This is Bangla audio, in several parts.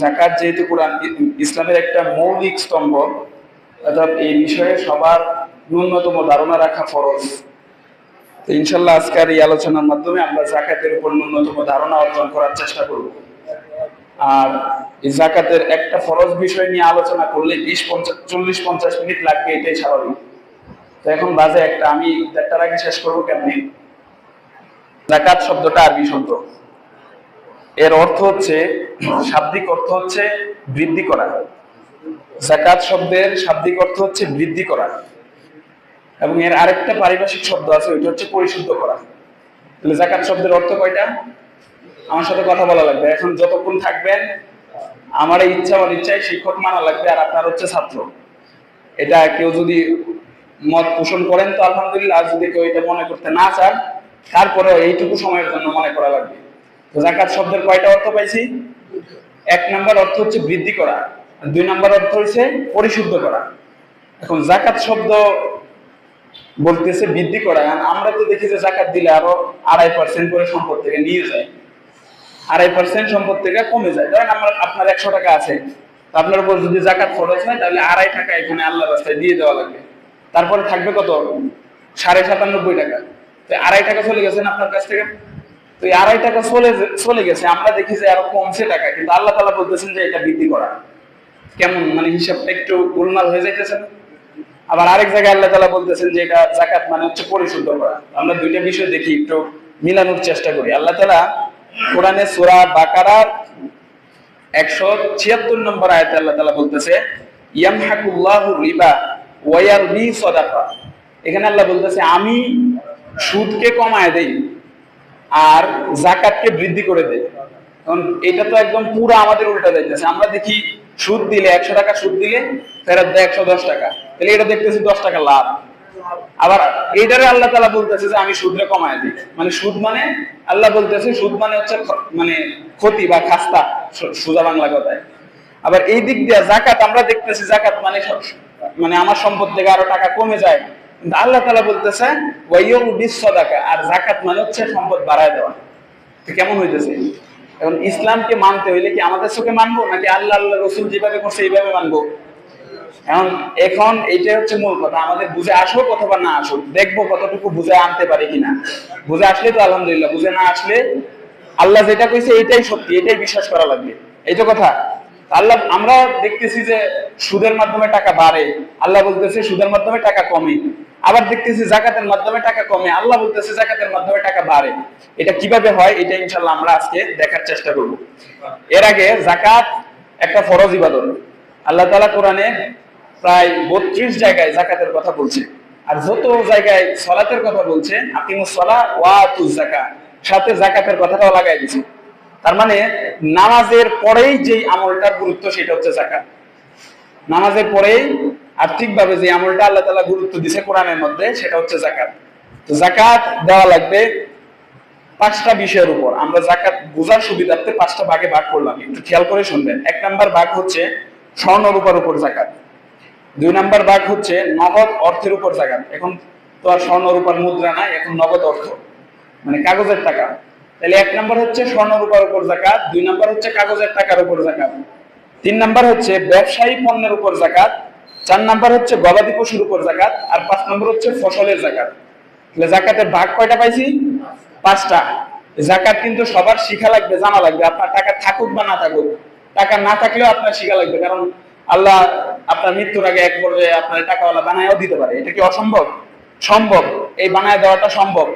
যাকাত যেহেতু কোরআন ইসলামের একটা মৌলিক স্তম্ভ, অর্থাৎ এই বিষয়ে সবার ন্যূনতম ধারণা রাখা ফরজ। তো ইনশাল্লাহ আজকের এই আলোচনার মাধ্যমে আমরা যাকাতের উপর ন্যূনতম ধারণা অর্জন করার চেষ্টা করব। আর এই যাকাতের একটা ফরজ বিষয় নিয়ে আলোচনা করলে 40-50 মিনিট লাগবে, এটাই স্বাভাবিক। তো এখন বাজে একটা, আমি একটার আগে শেষ করবো কেমনি। যাকাত শব্দটা আরবি শব্দ, এর অর্থ হচ্ছে, শাব্দিক অর্থ হচ্ছে বৃদ্ধি করা। যাকাত শব্দের শাব্দিক অর্থ হচ্ছে বৃদ্ধি করা, এবং এর আরেকটা পারিভাষিক শব্দ আছে, ওইটা হচ্ছে পরিশুদ্ধ করা। তাহলে যাকাত শব্দের অর্থ কয়টা? আমার সাথে কথা বলা লাগবে। এখন যতক্ষণ থাকবেন আমার ইচ্ছা অনিচ্ছায় শিক্ষক মানা লাগবে, আর আপনার হচ্ছে ছাত্র। এটা কেউ যদি মত পোষণ করেন তো আলহামদুলিল্লাহ, আর যদি কেউ এটা মনে করতে না চান তারপরে এইটুকু সময়ের জন্য মনে করা লাগবে। তো যাকাত শব্দের কয়টা অর্থ পাইছি? 1 নাম্বার অর্থ হচ্ছে বৃদ্ধি করা, 2 নাম্বার অর্থ হচ্ছে পরিশুদ্ধ করা। এখন যাকাত শব্দ বলতেছে বৃদ্ধি করা। আমরা তো দেখি যে যাকাত দিলে আরো 2.5% করে সম্পদ থেকে নিয়ে যায়, 2.5% সম্পদ থেকে কমে যায়। ধরেন আপনার 100 টাকা আছে, আপনার উপর যদি যাকাত ফরজ হয় তাহলে 2.5 টাকা এখানে আল্লাহর রাস্তায় দিয়ে দেওয়া লাগবে। তারপরে থাকবে কত? 97.5 টাকা। তো 2.5 টাকা চলে গেছে না আপনার কাছ থেকে? তো এই 2.5 টাকা চলে গেছে, আমরা দেখি যে আরো কমছে টাকা, কিন্তু আল্লাহ তাআলা বলতেছেন যে এটা বৃদ্ধি করা। কেমন মানে হিসাবটা একটু গোলমাল হয়ে যাইতেছে না? আবার আরেক জায়গায় আল্লাহ তাআলা বলতেছেন যে এটা যাকাত মানে হচ্ছে পরিশুদ্ধ করা। আমরা দুইটা বিষয় দেখি, একটু মিলানোর চেষ্টা করি। আল্লাহ তাআলা কোরআনে সূরা বাকারার 176 নম্বর আয়াতে আল্লাহ তাআলা বলতেছে, ইয়ামহাকুল্লাহু রিবা ওয়া ইয়ারবি সাদাকা। এখানে আল্লাহ বলতেছে আমি সুদকে কমায় দেই আর যাকাতকে বৃদ্ধি করে দেই। কারণ এটা তো একদম পুরো আমাদের উল্টা যাইতেছে। আমরা দেখি সুদ দিলে 100 টাকা সুদ দিলে ফেরত দেয় 110 টাকা, তাহলে এটা দেখতেছি 10 টাকা লাভ। আবার এইটারে আল্লাহ তাআলা বলতেছে যে আমি সুদরে কমায় দিই। মানে সুদ মানে আল্লাহ বলতেছে সুদ মানে হচ্ছে মানে ক্ষতি বা খাস্তা, সোজা বাংলা কথায়। আবার এই দিক দিয়ে যাকাত আমরা দেখতেছি যাকাত মানে আমার সম্পদ থেকে আরো টাকা কমে যায়, কিন্তু আল্লাহ তাআলা বলতেছে ওয়াইয়ুবিস সাদাকা, আর যাকাত মানে হচ্ছে সম্পদ বাড়ায় দেওয়া। তো কেমন হইতেছে? এখন ইসলামকে মানতে হইলে কি আমাদের চোখে মানবো, নাকি আল্লাহ আল্লাহ রাসূল যেভাবে করছে এইভাবে মানবো? এখন এইটাই হচ্ছে মূল কথা। আমাদের বুঝে আসুক অথবা না আসুক, দেখবো কতটুকু বুঝে আনতে পারি কিনা। বুঝে আসলে তো আলহামদুলিল্লাহ, বুঝে না আসলে আল্লাহ যেটা কইছে এটাই সত্যি, এটাই বিশ্বাস করা লাগবে। এই তো কথা। আল্লাহ, আমরা দেখতেছি যে সুদের মাধ্যমে টাকা বাড়ে, আল্লাহ বলতেছে সুদের মাধ্যমে টাকা কমে। আবার দেখতেছি যাকাতের মাধ্যমে টাকা কমে, আল্লাহ বলতেছে যাকাতের মাধ্যমে টাকা বাড়ে। এটা কিভাবে হয় এটা ইনশাআল্লাহ আমরা আজকে দেখার চেষ্টা করব। এর আগে যাকাত একটা ফরজ ইবাদত। আল্লাহ তাআলা কোরআনে প্রায় 32 জায়গায় যাকাতের কথা বলছে, আর যত জায়গায় সালাতের কথা বলছে, আকিমুস সালাহ ওয়া আতুজ যাকাত, সাথে যাকাতের কথাটাও লাগাই দিয়েছে। তার মানে নামাজের পরেই যে আমলটার গুরুত্ব সেটা হচ্ছে যাকাত। নামাজের পরেই আর্থিকভাবে যে আমলটা আল্লাহ তাআলা গুরুত্ব দিয়েছে কোরআনের মধ্যে সেটা হচ্ছে যাকাত। তো যাকাত দেওয়া লাগবে 5টা বিষয়ের উপর। আমরা যাকাত বোঝার সুবিধার্থে 5টা ভাগে ভাগ করলাম, একটু খেয়াল করে শুনবেন। 1 নাম্বার ভাগ হচ্ছে স্বর্ণ রূপার উপর যাকাত। 2 নাম্বার ভাগ হচ্ছে নগদ অর্থের উপর যাকাত। এখন তো আর স্বর্ণ রূপার মুদ্রা নাই, এখন নগদ অর্থ মানে কাগজের টাকা। তাহলে 1 নাম্বার হচ্ছে স্বর্ণ রূপার উপর যাকাত, 2 নাম্বার হচ্ছে কাগজের টাকার উপর যাকাত, 3 নাম্বার হচ্ছে ব্যবসায়ী পণ্যের উপর যাকাত, 4 নাম্বার হচ্ছে গবাদি পশুর উপর যাকাত, আর 5 নাম্বার হচ্ছে ফসলের যাকাত। তাহলে যাকাতের ভাগ কয়টা পাইছি? 5টা। যাকাত কিন্তু সবার শিখা লাগবে, জানা লাগবে। আপনার টাকা থাকুক বা না থাকুক, টাকা না থাকলেও আপনার শিখা লাগবে। কারণ আল্লাহ আপনার মৃত্যুর আগে এক পর্যায়ে আপনার টাকাওয়ালা বানায়ও দিতে পারে। এটা কি অসম্ভব? সম্ভব, এই বানায় দেওয়াটা সম্ভব।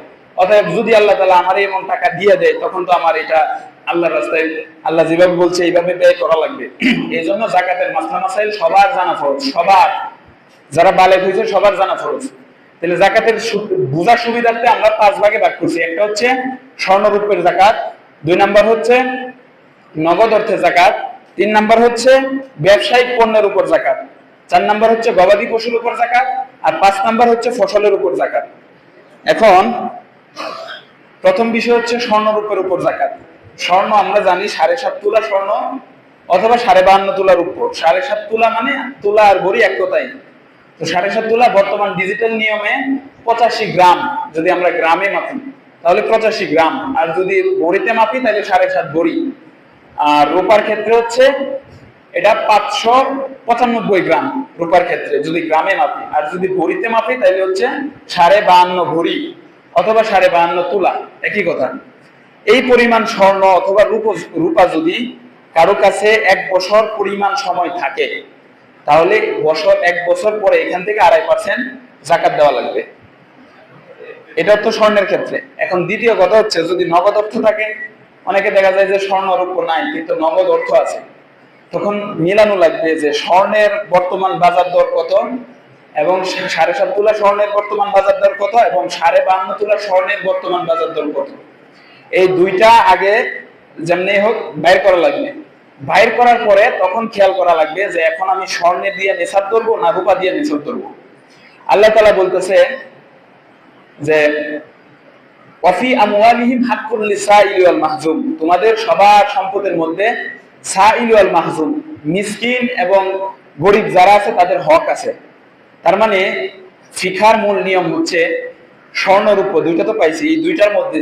অতএব যদি আল্লাহ তাআলা আমার এমন টাকা দিয়ে দেয়, তখন তো আমার এটা আল্লাহর রাস্তায় আল্লাহ যেভাবে বলছে এইভাবে ব্যয় করা লাগবে। এই জন্য যাকাতের মাসলা মাসাইল সবার জানা ফরজ, সবার, যারা বালেগ হয়েছে সবার জানা ফরজ। তাহলে যাকাতের বোঝার সুবিধার্থে আমরা 5 ভাগে ভাগ করছি। একটা হচ্ছে স্বর্ণরূপের যাকাত, 2 নাম্বার হচ্ছে নগদ অর্থের যাকাত, 3 নাম্বার হচ্ছে ব্যবসায়িক পণ্যের উপর যাকাত, 4 নাম্বার হচ্ছে গবাদি পশুর উপর যাকাত, আর 5 নাম্বার হচ্ছে ফসলের উপর যাকাত। এখন প্রথম বিষয় হচ্ছে স্বর্ণরূপের উপর যাকাত। স্বর্ণ আমরা জানি 7.5 তোলা স্বর্ণ অথবা 52.5 তোলার উপর। 7.5 তোলা মানে তোলা আর ভরি এক কথাই। তো 7.5 তোলা বর্তমান ডিজিটাল নিয়মে 85 গ্রাম। যদি আমরা গ্রামে মাপি তাহলে 85 গ্রাম, আর যদি ভরিতে মাপি তাহলে 7.5 ভরি। আর রূপার ক্ষেত্রে হচ্ছে এটা 595 গ্রাম রূপার ক্ষেত্রে যদি গ্রামে মাপি, আর যদি ভরিতে মাপি তাহলে হচ্ছে 52.5 ভরি অথবা 52.5 তোলা, একই কথা। এই পরিমাণ স্বর্ণ অথবা রূপা যদি কারো কাছে 1 বছর পরিমাণ সময় থাকে, তাহলে এক বছর পরে এখান থেকে 2.5% জাকাত দেওয়া লাগবে। এটা তো স্বর্ণের ক্ষেত্রে। এখন দ্বিতীয় কথা হচ্ছে যদি নগদ অর্থ থাকে, অনেকে দেখা যায় যে স্বর্ণ রূপ নাই কিন্তু নগদ অর্থ আছে, তখন মিলানো লাগবে যে স্বর্ণের বর্তমান বাজার দর কত এবং 7.5 তোলা স্বর্ণের বর্তমান বাজার দর কত এবং 52.5 তোলা স্বর্ণের বর্তমান বাজার দর কত। এই দুইটা আগে যেমনি হোক বাইর করা লাগবে। বাইর করার পরে তখন খেয়াল করা লাগবে যে এখন আমি স্বর্ণে দিয়ে নিসাব ধরবো না রূপা দিয়ে নিসাব ধরবো। আল্লাহ তাআলা বলতেছে যে ওয়াফি আমওয়ালিহিম হাক্কুল লিসাইলি ওয়াল মাহজুম, তোমাদের সবার সম্পদের মধ্যে সাইলি ওয়াল মাহজুম, মিসকিন এবং গরিব যারা আছে তাদের হক আছে। তার মানে ফিকহার মূল নিয়ম হচ্ছে স্বর্ণ রূপ দুইটা তো পাইছি, এই দুইটার মধ্যে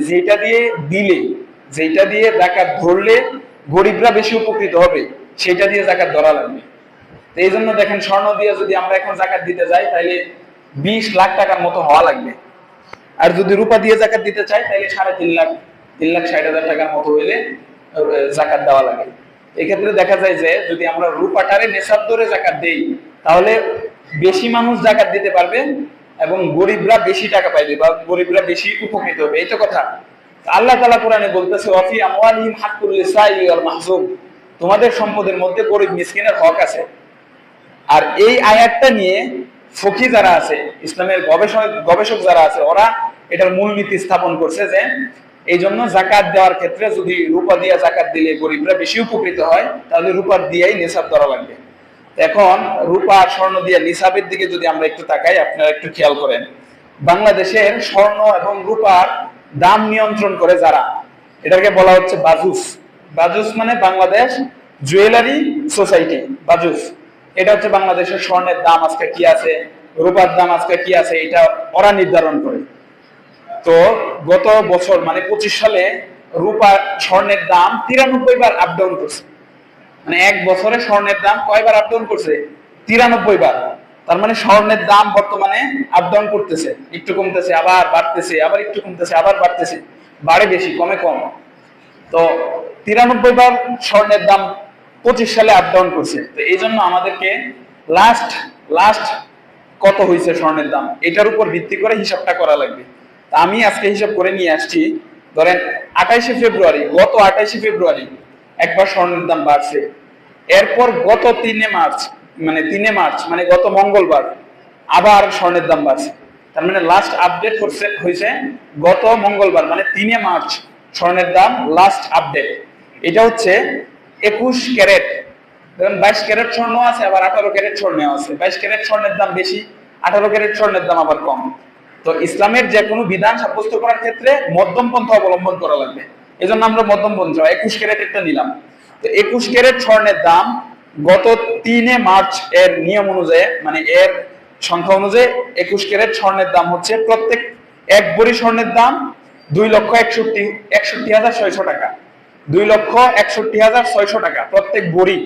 যেটা দিয়ে যাকাত ধরলে গরিবরা বেশি উপকৃত হবে সেটা দিয়ে যাকাত ধরা লাগবে। এই জন্য দেখেন স্বর্ণ দিয়ে যদি আমরা এখন যাকাত দিতে যাই তাহলে 20 লাখ টাকার মতো হওয়া লাগবে, আর যদি রূপা দিয়ে যাকাত দিতে চাই তাহলে 3.5 লাখ 3,60,000 টাকার মতো হইলে যাকাত দেওয়া লাগে। এক্ষেত্রে দেখা যায় যে যদি আমরা রূপাটারে নেশাব ধরে যাকাত দেই তাহলে বেশি মানুষ যাকাত দিতে পারবে এবং গরিবরা বেশি টাকা পাইবে বা গরিবরা বেশি উপকৃত হবে, এই তো কথা। আল্লাহ তাআলা কোরআনে বলতেছে ওয়াফি আমওয়ালিহিম হাক্কুল লিসাইলি ওয়াল মাহজুম, তোমাদের সম্পদের মধ্যে গরিব মিসকিনের হক আছে। আর এই আয়াতটা নিয়ে ফকি যারা আছে, ইসলামের গবেষক যারা আছে, ওরা এটার মূলনীতি স্থাপন করছে যে এই জন্য যাকাত দেওয়ার ক্ষেত্রে যদি রূপা দিয়া যাকাত দিলে গরিবরা বেশি উপকৃত হয় তাহলে রূপার দিয়েই নিসাব ধরা লাগবে। এখন রূপা আর স্বর্ণ দিয়ে নিসাবের দিকে যদি আমরা একটু তাকাই, আপনারা একটু খেয়াল করেন, বাংলাদেশের স্বর্ণ এবং রূপার দাম নিয়ন্ত্রণ করে যারা, এটাকে বলা হচ্ছে বাজুস। বাজুস মানে বাংলাদেশ জুয়েলারি সোসাইটি, বাজুস। এটা হচ্ছে বাংলাদেশের স্বর্ণের দাম আজকে কি আছে, রূপার দাম আজকে কি আছে, এটা ওরা নির্ধারণ করে। তো গত বছর মানে 25 সালে রূপার স্বর্ণের দাম 93 বার আপ ডাউন করছে। মানে এক বছরে স্বর্ণের দাম কয়বার আপ ডাউন করছে? 93 বার। তার মানে স্বর্ণের দাম বর্তমানে আপ ডাউন করতেছে, একটু কমতেছে আবার বাড়তেছে, আবার একটু কমতেছে আবার বাড়তেছে, বাড়ে বেশি কমে কম। তো 93 বার স্বর্ণের দাম 25 সালে আপ ডাউন করছে। তো এই জন্য আমাদেরকে লাস্ট কত হয়েছে স্বর্ণের দাম এটার উপর ভিত্তি করে হিসাবটা করা লাগবে। আমি আজকে হিসাব করে নিয়ে আসছি, ধরেন 28 ফেব্রুয়ারি, গত 28 ফেব্রুয়ারি একবার স্বর্ণের দাম বাড়ছে। এরপর গত 3 মার্চ মানে গত মঙ্গলবার আবার স্বর্ণের দাম বাড়ছে। তার মানে লাস্ট আপডেট হয়েছে গত মঙ্গলবার মানে 3 মার্চ স্বর্ণের দাম লাস্ট আপডেট। এটা হচ্ছে 21 ক্যারেট। ধরেন 22 ক্যারেট স্বর্ণ আছে, আবার 18 ক্যারেট স্বর্ণ আছে। 22 ক্যারেট স্বর্ণের দাম বেশি, 18 ক্যারেট স্বর্ণের দাম আবার কম। তো ইসলামের যে কোনো বিধান সাব্যস্ত করার ক্ষেত্রে মধ্যম পন্থা অবলম্বন করা লাগবে। এই জন্য আমরা মধ্যম পন্থা 21 ক্যারেট একটা নিলাম। তো 21 ক্যারেট স্বর্ণের দাম গত 3 মার্চ এর নিয়ম অনুযায়ী মানে এর সংখ্যা অনুযায়ী 21 ক্যারেট স্বর্ণের দাম হচ্ছে প্রত্যেক এক ভরি স্বর্ণের দাম 2,61,600 টাকা। 2,61,600 টাকা প্রত্যেক ভরি।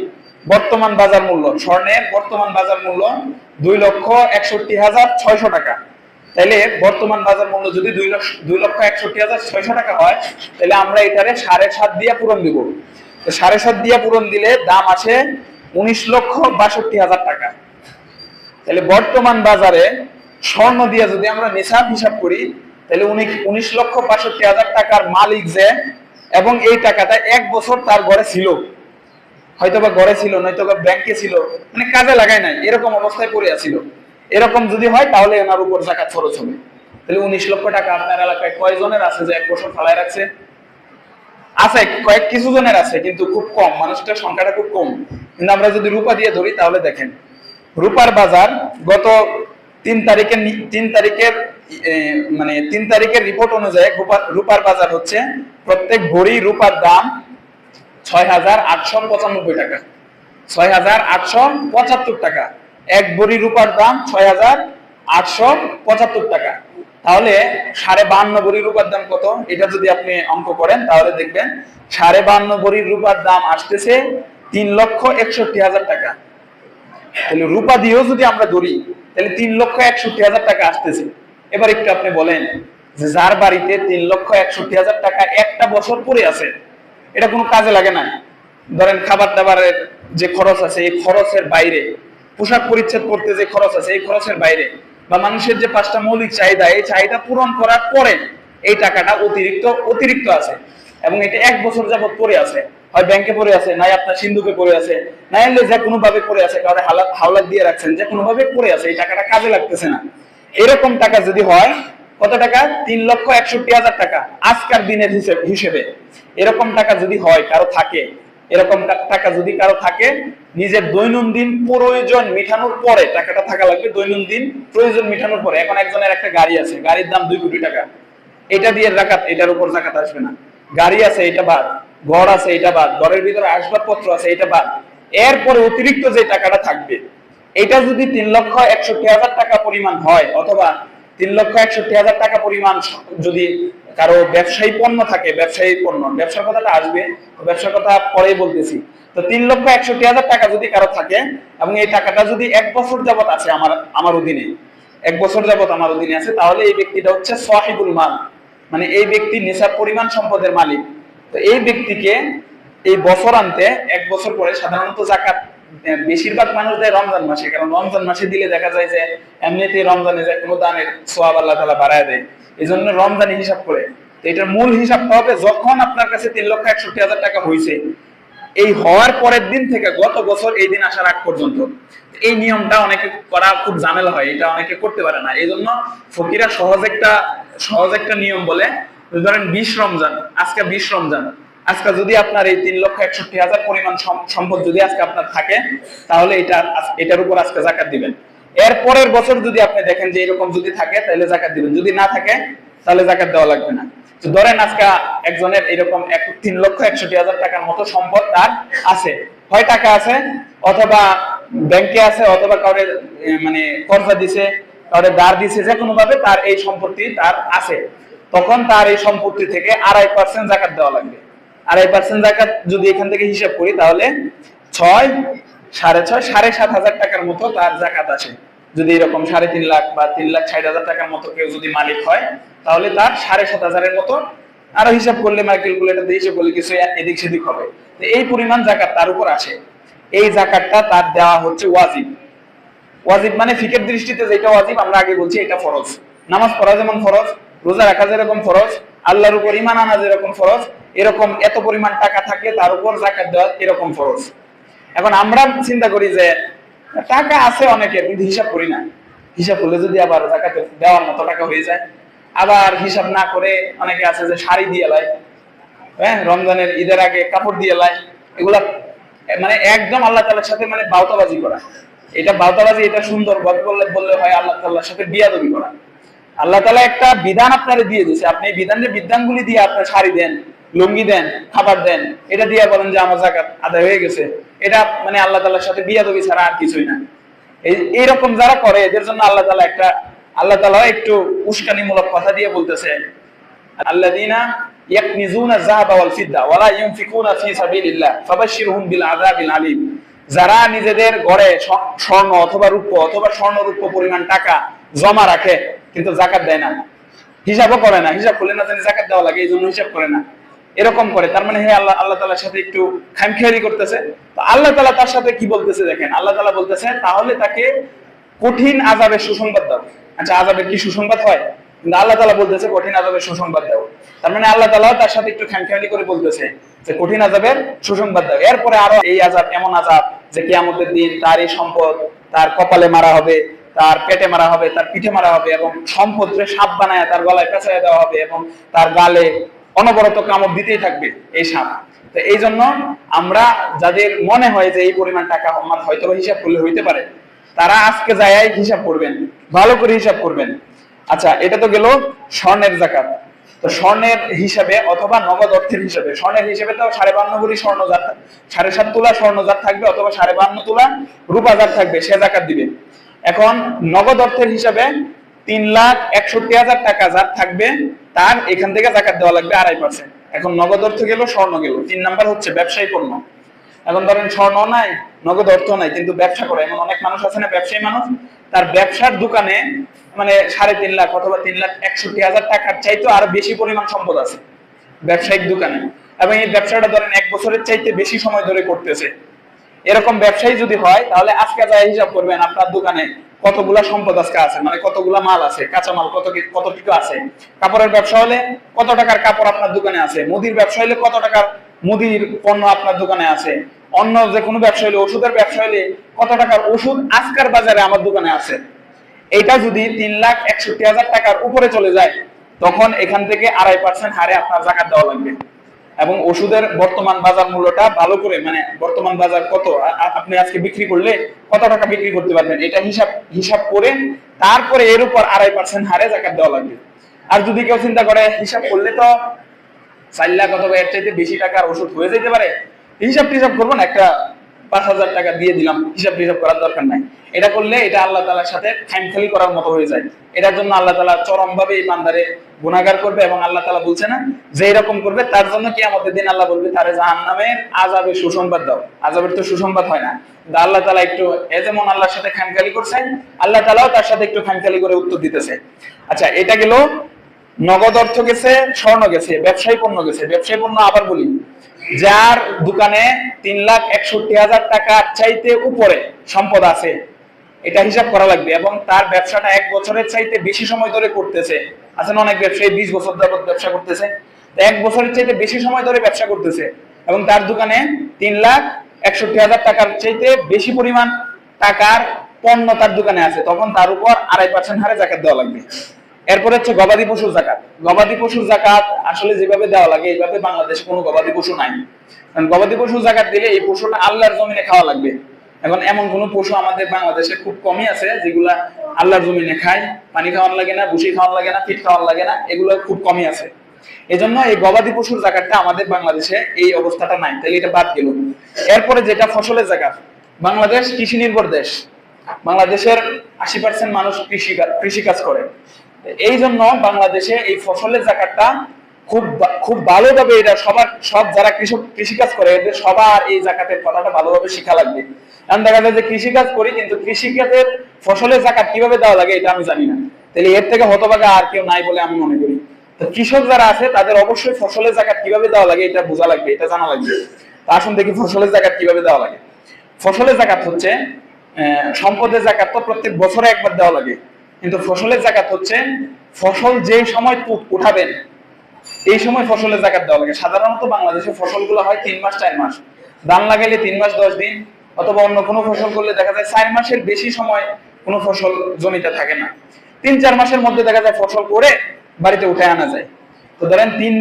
বর্তমান বাজার মূল্য স্বর্ণের বর্তমান বাজার মূল্য 2,61,600 টাকা। তাহলে বর্তমান বাজার মূল্য যদি 2,61,600 টাকা হয় তাহলে আমরা এটারে 7.5 দিয়ে পূরণ দিব। তো 7.5 দিয়ে পূরণ দিলে দাম আসে 19,62,000 টাকা। তাহলে বর্তমান বাজারে স্বর্ণ দিয়ে যদি আমরা নিসাব হিসাব করি তাহলে 19,62,000 টাকার মালিক যে, এবং এই টাকাটা 1 বছর তার ঘরে ছিল, হয়তোবা ঘরে ছিল নয়তোবা ব্যাংকে ছিল, মানে কাজে লাগায় নাই, এরকম অবস্থায় পড়ে আছিল। এরকম যদি হয় তাহলে এনার উপর যাকাত খরচ হবে। তাহলে 19 লক্ষ টাকা আপনার এলাকায় কয়জনের আছে যে 1 বছর ফালায় রাখছে? আছে, কিছু জনের আছে, কিন্তু খুব কম, মানুষটার সংখ্যাটা খুব কম। কিন্তু আমরা যদি রূপা দিয়ে ধরি তাহলে দেখেন রূপার বাজার গত 3 তারিখের রিপোর্ট অনুযায়ী রূপার বাজার হচ্ছে প্রত্যেক ভরি রূপার দাম 6,895 টাকা। 6,875 টাকা। এক ভরি রূপার দাম 6,875 টাকা। তাহলে 52.5 ভরি রূপার দাম কত? এটা যদি আপনি অঙ্ক করেন তাহলে দেখবেন 52.5 ভরি রূপার দাম আসতেছে 3,61,000 টাকা। তাহলে রূপা দিয়েও যদি আমরা ধরি তাহলে 3,61,000 টাকা আসতেছে। এবার একটু আপনি বলেন যে যার বাড়িতে 3,61,000 টাকা একটা বছর পরে আছে, এটা কোনো কাজে লাগে না। ধরেন খাবার দাবারের যে খরচ আছে এই খরচের বাইরে, পোশাক পরিচ্ছদ করতে যে খরচ আছে এই খরচের বাইরে, বা মানুষের যে 5টা মৌলিক চাহিদা এই চাহিদা পূরণ করার পরে এই টাকাটা অতিরিক্ত আছে, এবং এটা 1 বছর যাবত পড়ে আছে, হয় ব্যাংকে পড়ে আছে, নাই আপনার সিন্ধুকে পড়ে আছে, নাই হলে যে কোনো ভাবে পড়ে আছে, কারণে হাওলাত দিয়ে রাখছেন, যে কোনো ভাবে পড়ে আছে, এই টাকাটা কাজে লাগতেছে না। এরকম টাকা যদি হয়, কত টাকা? 3,61,000 টাকা আজকের দিনের হিসেবে। এরকম টাকা যদি হয় কারো থাকে, এরকম টাকা যদি কারো থাকে, নিজের দৈনন্দিন প্রয়োজন মেটানোর পরে টাকাটা থাকা লাগবে। দৈনন্দিন প্রয়োজন মেটানোর পরে। এখন একজনের একটা গাড়ি আছে, গাড়ির দাম 2 কোটি টাকা, এটা দিয়ে জাকাত, এটার উপর জাকাত আসবে না। গাড়ি আছে এটা বাদ, ঘর আছে এটা বাদ, ঘরের ভিতরে আসবাবপত্র আছে এটা বাদ, এরপরে অতিরিক্ত যে টাকাটা থাকবে এটা যদি 3,61,000 টাকা পরিমাণ হয়, অথবা 3,61,000 টাকা পরিমাণ যদি কারো ব্যবসায়ী পণ্য থাকে, ব্যবসায়ী পণ্য, ব্যবসার কথাটা আসবে, ব্যবসার কথা পরেই বলতেছি। তো 3,61,000 টাকা যদি কারো থাকে এবং এই টাকাটা যদি 1 বছর যাবত আছে আমার অধীনে, 1 বছর যাবত আমার অধীনে আছে, তাহলে এই ব্যক্তিটা হচ্ছে সাহিবুল মাল, মানে এই ব্যক্তি নিসাব পরিমাণ সম্পদের মালিক। তো এই ব্যক্তিকে এই বছর আনতে 1 বছর পরে সাধারণত জাকাত বেশিরভাগ মানুষ দেয় রমজান মাসে, কারণ রমজান মাসে দিলে দেখা যায় যে এমনিতেই রমজানে যে কোনো দানের সওয়াব আল্লাহ তাআলা বাড়ায় দেয়, এই জন্য রমজানি হিসাব করে। তো এটার মূল হিসাবটা হবে যখন আপনার কাছে 3,61,000 টাকা হয়েছে, এই হওয়ার পরের দিন থেকে গত বছর এই দিন আসার আগ পর্যন্ত। এই নিয়মটা অনেকে করা খুব ঝামেলা হয়, এটা অনেকে করতে পারে না, এই জন্য ফকিরা সহজ একটা নিয়ম বলে। ধরেন 20 রমজান, আজকে 20 রমজান, আজকে যদি আপনার এই 3,61,000 পরিমাণ সম্পদ যদি আজকে আপনার থাকে, তাহলে এটার উপর আজকে জাকাত দিবেন। এর পরের বছর যদি আপনি দেখেন যে এরকম যদি থাকে তাহলে জাকাত দিবেন, যদি না থাকে তাহলে জাকাত দেওয়া লাগবে না। তো ধরেন আজকে একজনের এরকম 3,61,000 টাকার মতো সম্পদ তার আছে, হয় টাকা আছে, অথবা ব্যাংকে আছে, অথবা কাউরে মানে কর্জা দিছে, কাউরে ধার দিছে, যে কোনো ভাবে তার এই সম্পত্তি তার আছে, তখন তার এই সম্পত্তি থেকে 2.5% জাকাত দেওয়া লাগবে। 2.5% জাকাত যদি এখান থেকে হিসাব করি তাহলে 6, 6.5, 7,500 টাকার মতো তার জাকাত আসে। যদি এরকম 3.5 লাখ বা 3,60,000 টাকার মতো কেউ যদি মালিক হয়, তাহলে তার 7,500 এর মতো, আরো হিসাব করলে ক্যালকুলেটর দিয়ে হিসাব করলে কিছু এদিক সেদিক হবে, তো এই পরিমাণ জাকাত তার উপর আসে। এই জাকাতটা তার দেওয়া হচ্ছে ওয়াজিব। ওয়াজিব মানে ফিকের দৃষ্টিতে যেটা ওয়াজিব, আমরা আগে বলছি এটা ফরজ। নামাজ পড়া যেমন ফরজ, রোজা রাখা যেরকম ফরজ, আল্লাহর উপর ঈমান আনা যেরকম ফরজ, এরকম এত পরিমাণ টাকা থাকলে তার উপর জাকাত দেওয়া এরকম ফরজ। এখন আমরা চিন্তা করি যে টাকা আছে অনেকের, কিন্তু হিসাব করি না। হিসাব করলে যদি আবার জাকাত দেওয়ার মতো টাকা হয়ে যায়, আবার হিসাব না করে অনেকে আছে যে শাড়ি দিয়ে লাই, হ্যাঁ, রমজানের ঈদের আগে কাপড় দিয়ে লাই, এগুলা মানে একদম আল্লাহ তাআলার সাথে মানে বাউতাবাজি করা। এটা বাউতাবাজি, এটা সুন্দর বললে হয় আল্লাহ তাআলার সাথে বিয়াদবি করা। আল্লাহ তাআলা একটা বিধান আপনারে দিয়ে দিয়েছে, আপনি এই বিধানগুলি দিয়ে আপনার শাড়ি দেন, লুঙ্গি দেন, খাবার দেন, এটা দিয়ে বলেন যে আমার জাকাত আদায় হয়ে গেছে, এটা মানে আল্লাহ তাআলার সাথে বিয়াদবি ছাড়া আর কিছুই না। এইরকম যারা করে এদের জন্য আল্লাহ তাআলা একটু উস্কানিমূলক কথা দিয়ে বলতেছে, আল্লাযীনা ইয়াকনিজুনা যাহাবা ওয়াল ফিদ্দা ওয়া লা ইউনফিকুনা ফি সাবিলিল্লাহ ফাবাশশিরহুম বিল আযাবিল আলীম। যারা নিজেদের ঘরে স্বর্ণ অথবা রূপ অথবা স্বর্ণরূপ পরিমাণ টাকা জমা রাখে কিন্তু জাকাত দেয় না, হিসাবও করে না, হিসাব করলে না জানি জাকাত দেওয়া লাগে এই জন্য হিসাব করে না, এরকম করে, তার মানে আল্লাহ তাআলার সাথে একটু খামখেয়ালি করতেছে। তো আল্লাহ তাআলা তার সাথে কি বলতেছে দেখেন, আল্লাহ তাআলা বলতেছে তাহলে তাকে কঠিন আযাবের সুসংবাদ দাও। আচ্ছা, আযাবের কি সুসংবাদ হয়? কিন্তু আল্লাহ তাআলা বলতেছে কঠিন আযাবের সুসংবাদ দাও, তার মানে আল্লাহ তাআলা তার সাথে একটু খামখেয়ালি করে বলতেছে যে কঠিন আযাবের সুসংবাদ দাও। এরপরে আরো এই আযাব, এমন আযাব যে কিয়ামতের দিন তার এই সম্পদ তার কপালে মারা হবে, তার পেটে মারা হবে, তার পিঠে মারা হবে, এবং সম্পদকে সাপ বানায় তার গলায় পেঁচায় দেওয়া হবে, এবং তার গালে অনবরত কামড় দিতেই থাকবে এই সাপ। তো এই জন্য আমরা যাদের মনে হয় যে এই পরিমাণ টাকা আমার হয়তো হিসাব করলে হইতে পারে, তারা আজকে যায় হিসাব করবেন, ভালো করে হিসাব করবেন। আচ্ছা, এটা তো গেল স্বর্ণের জাকাত। তো স্বর্ণের হিসাবে অথবা নগদ অর্থের হিসাবে, স্বর্ণের হিসাবে তো 52 ভরি স্বর্ণ যার 7.5 তোলা স্বর্ণ যার থাকবে, অথবা 52 তোলা রূপা যার থাকবে, সে জাকাত দিবে। এখন নগদ অর্থের হিসাবে 3,61,000 টাকা যার থাকবে তার এখান থেকে জাকাত দেওয়া লাগবে 2.5%। এখন নগদ অর্থ গেল, স্বর্ণ গেল, 3 নাম্বার হচ্ছে ব্যবসায়ী পণ্য। এখন ধরেন স্বর্ণ নাই, নগদ অর্থ নাই, কিন্তু ব্যবসা করে। এমন অনেক মানুষ আছে না, ব্যবসায়ী মানুষ, তার ব্যবসার দোকানে মানে 3.5 লাখ অথবা 3,61,000 টাকার চাইতে আরো বেশি পরিমাণ সম্পদ আছে ব্যবসায়িক দোকানে, এবং এই ব্যবসাটা ধরেন 1 বছরের চাইতে বেশি সময় ধরে করতেছে। এরকম ব্যবসায়ী যদি হয়, তাহলে আজকে যা হিসাব করবেন আপনার দোকানে কতগুলা সম্পদ আজকে আছে, মানে কতগুলা মাল আছে, কাঁচা মাল কত কিছু আছে। কাপড়ের ব্যবসা হলে কত টাকার কাপড় আপনার দোকানে আছে, মুদির ব্যবসা হলে কত টাকার মুদির পণ্য আপনার দোকানে আছে, অন্য যে কোনো ব্যবসা হলে, ওষুধের ব্যবসা হলে কত টাকার ওষুধ আজকের বাজারে আমার দোকানে আছে। এটা যদি 3,61,000 টাকার উপরে চলে যায়, তখন এখান থেকে 2.5% হারে আপনার জাকাত দেওয়া লাগবে। এবং ওষুধের বর্তমান বাজার মূল্যটা ভালো করে, মানে বর্তমান বাজার কত, আপনি আজকে বিক্রি করলে কত টাকা বিক্রি করতে পারবেন, এটা হিসাব করে তারপরে এর উপর 2.5% হারে জাকাত দেওয়া লাগবে। আর যদি কেউ চিন্তা করে হিসাব করলে তো 4 লাখ অথবা এর চাইতে বেশি টাকার ওষুধ হয়ে যেতে পারে, হিসাব করবো না, একটা 5,000 টাকা দিয়ে দিলাম, হিসাব করার দরকার নাই। এটা করলে এটা আল্লাহ তাআলার সাথে খামখেয়ালি করার মতো হয়ে যায়। এটার জন্য আল্লাহ তাআলা চরম ভাবে এই বান্দারে গুনাহগার করবে, এবং আল্লাহ তাআলা বলছে না যে এরকম করবে তার জন্য কিয়ামতের দিন আল্লাহ বলবে তারে জাহান্নামের আযাবের সুসংবাদ দাও। আযাবের তো সুসংবাদ হয় না, আল্লাহ তাআলা একটু যেমন আল্লাহর সাথে খামখেয়ালি করছেন, আল্লাহ তাআলাও তার সাথে একটু খামখেয়ালি করে উত্তর দিতেছে। আচ্ছা, এটা গেল নগদ অর্থ গেছে, স্বর্ণ গেছে, ব্যবসায়ী পণ্য গেছে। ব্যবসায়ী পণ্য আবার বলি, যার দোকানে 3,61,000 টাকার চাইতে উপরে সম্পদ আছে, এটা হিসাব করা লাগবে, এবং তার ব্যবসাটা 1 বছরের চাইতে বেশি সময় ধরে করতেছে। আছেন অনেক ব্যবসায়ী 20 বছর যাবত ব্যবসা করতেছে, 1 বছরের চাইতে বেশি সময় ধরে ব্যবসা করতেছে, এবং তার দোকানে 3,61,000 টাকার চাইতে বেশি পরিমাণ টাকার পণ্য তার দোকানে আছে, তখন তার উপর 2.5% হারে জাকাত দেওয়া লাগবে। এরপরে হচ্ছে গবাদি পশুর জাকাত। গবাদি পশুর জাকাত আসলে যেভাবে দেওয়া লাগে এইভাবে বাংলাদেশে কোনো গবাদি পশু নাই। কারণ গবাদি পশুর জাকাত দিলে এই পশুটা আল্লাহর জমিনে খাওয়া লাগবে। এখন এমন কোন পশু আমাদের বাংলাদেশে খুব কমই আছে যেগুলা আল্লাহর জমিনে খায়, পানি খাওয়ান লাগে না, ভুসি খাওয়ান লাগে না, ফিট খাওয়ান লাগে না, এগুলো খুব কমই আছে। এজন্য এই গবাদি পশুর জাকাতটা আমাদের বাংলাদেশে এই অবস্থাটা নাই, তাহলে এটা বাদ গেল। এরপরে যেটা ফসলের জাকাত, বাংলাদেশ কৃষি নির্ভর দেশ, বাংলাদেশের 80% মানুষ কৃষিকাজ করে। এই জন্য বাংলাদেশে এই ফসলের জাকাতটা খুব ভালোভাবে, এটা সব যারা কৃষিকাজ করে এদের সবার এই জাকাতের কথাটা ভালোভাবে শিখা লাগবে। কারণ দেখা যায় যে কৃষিকাজ করি কিন্তু কৃষিকাজের ফসলের জাকাত কিভাবে দেওয়া লাগে এটা আমি জানি না, তাহলে এর থেকে হতভাগা আর কেউ নাই বলে আমি মনে করি। তো কৃষক যারা আছে তাদের অবশ্যই ফসলের জাকাত কিভাবে দেওয়া লাগে এটা বোঝা লাগবে, এটা জানা লাগবে। তো আসুন দেখি ফসলের জাকাত কিভাবে দেওয়া লাগে। ফসলের জাকাত হচ্ছে, সম্পদের জাকাত তো প্রত্যেক বছরে একবার দেওয়া লাগে, কিন্তু ফসলের জাকাত হচ্ছে ফসল যেই সময় উঠাবেন এই সময় ফসলের জাকাত দেওয়া লাগে। সাধারণত বাংলাদেশে ফসলগুলো হয় 3 মাস 4 মাস, ধান লাগাইলে 3 মাস 10 দিন, অথবা অন্য কোনো ফসল করলে দেখা যায় 4 মাসের বেশি সময় কোনো ফসল জমিতে থাকে না। 3-4 মাসের মধ্যে দেখা যায় ফসল করে বাড়িতে উঠে আনা যায়। তো ধরেন 3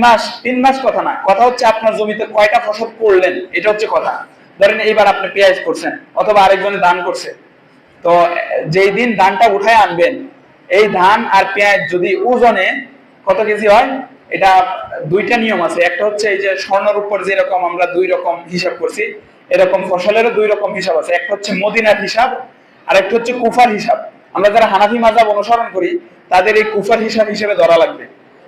মাস কথা না, কথা হচ্ছে আপনার জমিতে কয়টা ফসল করলেন এটা হচ্ছে কথা। ধরেন এইবার আপনি পেঁয়াজ করছেন অথবা আরেকজনে ধান করছে, তো যেই দিন ধানটা উঠায় আনবেন, এই ধান আর পেঁয়াজ যদি ওজনে কত কেজি হয়, এটা 2টা নিয়ম আছে। একটা হচ্ছে এই যে স্বর্ণের উপর যেরকম আমরা 2 রকম হিসাব করছি, এরকম ফসলেরও 2 রকম হিসাব আছে। একটা হচ্ছে মদিনার হিসাব, আর একটা হচ্ছে কুফার হিসাব। আমরা যারা হানাফি মাযহাব অনুসরণ করি তাদের এই কুফার হিসাব হিসেবে ধরা লাগবে।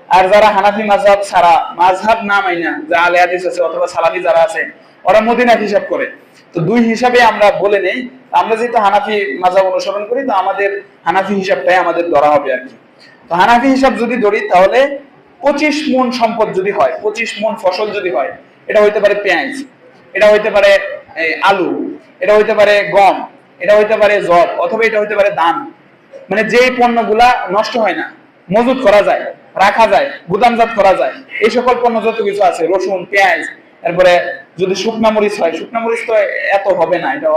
আর যারা হানাফি মাযহাব ছাড়া, মাযহাব না মাইনা, যা আলে হাদিস আছে অথবা সালাফি যারা আছে, ওরা মদিনার হিসাব করে। তো 2 হিসাবে আমরা বলে নেই, আমরা যেহেতু হানাফি মাযহাব অনুসরণ করি তো আমাদের হানাফি হিসাবটাই আমাদের ধরা হবে আর কি। তো হানাফি হিসাব যদি ধরি তাহলে 25 মণ সম্পদ যদি হয়, 25 মণ ফসল যদি হয়, এটা হইতে পারে পেঁয়াজ, এটা হইতে পারে আলু, এটা হইতে পারে গম, এটা হইতে পারে জব, অথবা এটা হইতে পারে ধান। মানে যেই পণ্যগুলা নষ্ট হয় না, মজুত করা যায়, রাখা যায়, গুদামজাত করা যায়, এই সকল পণ্য যত কিছু আছে, রসুন, পেঁয়াজ, তারপরে যদি শুকনা মরিচ হয়, শুকনা মরিচ তো এত হবে না এটা,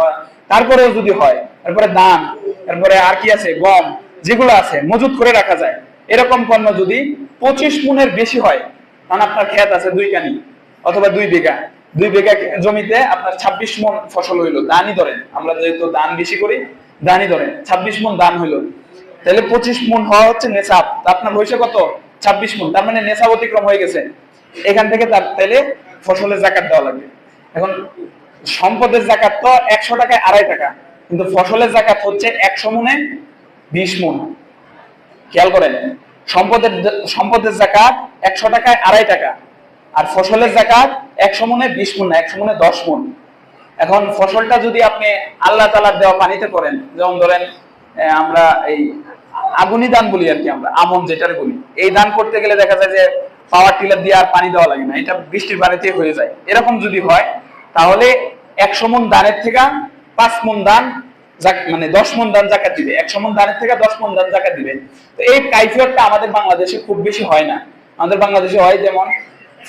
তারপরেও যদি হয়, তারপরে ধান, তারপরে আর কি আছে, গম, যেগুলো আছে মজুত করে রাখা যায়, এরকম পণ্য যদি 25 মণের বেশি হয়, কারণ আপনার ক্ষেত আছে 2 কানি অথবা 2 বিঘা, 2 বিঘা জমিতে আপনার 26 মণ ফসল হইলো, ধানই ধরেন, আমরা যেহেতু ধান বেশি করি ধানই ধরেন, 26 মণ ধান হইলো, তাহলে 25 মণ হওয়া হচ্ছে নেশাব। আপনার হয়েছে কত? 26 মণ, তার মানে নেশাব অতিক্রম হয়ে গেছে। এখান থেকে তার তাহলে ফসলের জাকাত দেওয়া লাগবে। এখন সম্পদের জাকাত তো 100 টাকায় 2.5 টাকা, কিন্তু ফসলের জাকাত হচ্ছে 100 মণে 20 মণ। খেয়াল করেন, সম্পদের জাকাত 100 টাকায় 2.5 টাকা, আর ফসলের জাকাত 100 মণে 20 মণ না, 100 মণে 10 মণ। এখন ফসলটা যদি আপনি আল্লাহ তাআলার দেওয়া পানিতে করেন, যেমন ধরেন আমরা এই আগুনি দান বলি আর কি, আমরা আমন যেটার বলি, এই দান করতে গেলে দেখা যায় যে পাওয়ার টিলার দিয়ে আর পানি দেওয়া লাগে না, এটা বৃষ্টির পানিতে হয়ে যায়। এরকম যদি হয় তাহলে 100 মণ দানের থেকে 5 মণ দান মানে 10 মণ দান যাকাত দিবে, 100 মণ দানের থেকে 10 মণ দান যাকাত দিবে। তো এই কাইফিয়তটা আমাদের বাংলাদেশে খুব বেশি হয় না। আমাদের বাংলাদেশে হয় যেমন